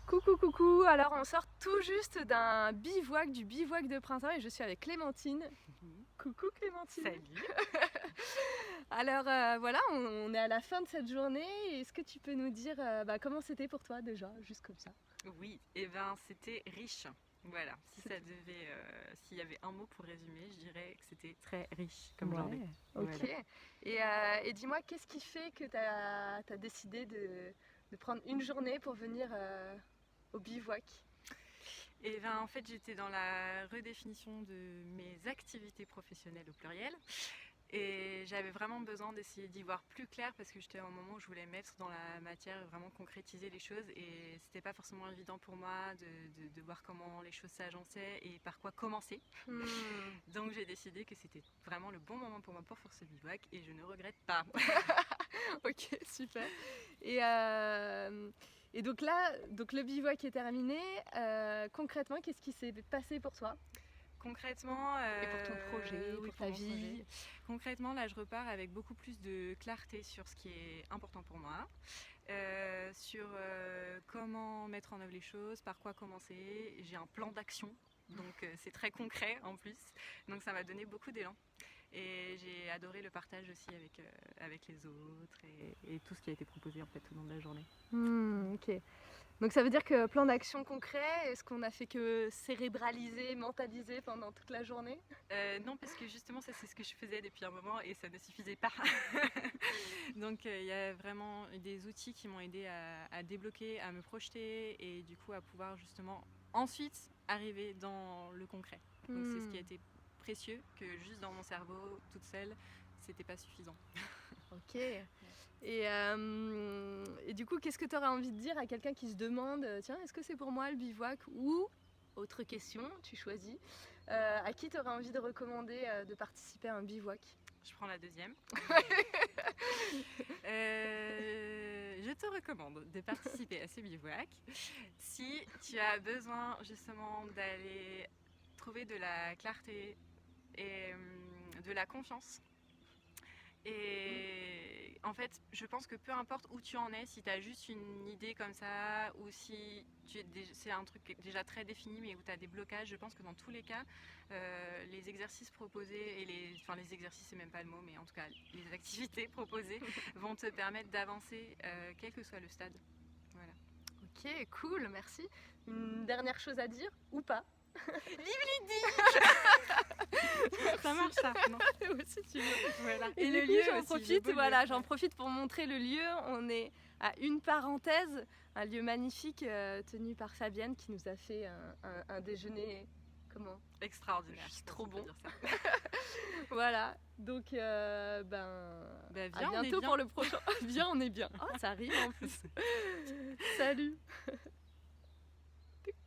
Coucou, coucou. Alors, on sort tout juste du bivouac de printemps et je suis avec Clémentine. Coucou Clémentine. Salut. Alors, voilà, on est à la fin de cette journée. Est-ce que tu peux nous dire comment c'était pour toi déjà, juste comme ça? Oui, c'était riche. Voilà, s'il y avait un mot pour résumer, je dirais que c'était très riche comme journée. Ok. Voilà. Et dis-moi, qu'est-ce qui fait que tu as décidé de prendre une journée pour venir au bivouac? En fait, j'étais dans la redéfinition de mes activités professionnelles au pluriel. Et j'avais vraiment besoin d'essayer d'y voir plus clair parce que j'étais à un moment où je voulais mettre dans la matière et vraiment concrétiser les choses. Et c'était pas forcément évident pour moi de voir comment les choses s'agençaient et par quoi commencer. Donc j'ai décidé que c'était vraiment le bon moment pour moi pour faire ce bivouac et je ne regrette pas. Ok, super. Et donc là, le bivouac est terminé. Concrètement, qu'est-ce qui s'est passé pour toi? Concrètement, Et pour ton projet, oui, pour ta mon vie? projet. Concrètement, là, je repars avec beaucoup plus de clarté sur ce qui est important pour moi, sur comment mettre en œuvre les choses, par quoi commencer. J'ai un plan d'action, donc c'est très concret en plus. Donc ça m'a donné beaucoup d'élan. Et j'ai adoré le partage aussi avec les autres et tout ce qui a été proposé en fait tout au long de la journée. Ok. Donc ça veut dire que plan d'action concret, est-ce qu'on a fait que cérébraliser, mentaliser pendant toute la journée? Non, parce que justement, ça c'est ce que je faisais depuis un moment et ça ne suffisait pas. Donc il y a vraiment des outils qui m'ont aidé à débloquer, à me projeter et du coup à pouvoir justement ensuite arriver dans le concret. Donc c'est ce qui a été précieux, que juste dans mon cerveau, toute seule, c'était pas suffisant. Ok. Et du coup, qu'est-ce que tu aurais envie de dire à quelqu'un qui se demande, tiens, est-ce que c'est pour moi le bivouac? Ou, autre question, tu choisis, à qui tu aurais envie de recommander de participer à un bivouac? Je prends la deuxième. Je te recommande de participer à ce bivouac si tu as besoin justement d'aller trouver de la clarté et de la confiance. Et en fait, je pense que peu importe où tu en es, si tu as juste une idée comme ça, ou si c'est un truc déjà très défini, mais où tu as des blocages, je pense que dans tous les cas, les exercices proposés, enfin les exercices c'est même pas le mot, mais en tout cas les activités proposées vont te permettre d'avancer, quel que soit le stade. Voilà. Ok, cool, merci. Une dernière chose à dire, ou pas? Vive Lydie. Ça marche ça, non? Si tu veux. Voilà. Et le du coup, lieu j'en aussi, profite, le beau voilà, lieu. j'en profite pour montrer le lieu. On est à une parenthèse, un lieu magnifique tenu par Fabienne qui nous a fait un déjeuner, comment? Extraordinaire. Juste trop bon. Dire ça. Voilà, donc viens, à bientôt pour le prochain. Viens, on est bien. Oh, ça arrive en plus. Salut.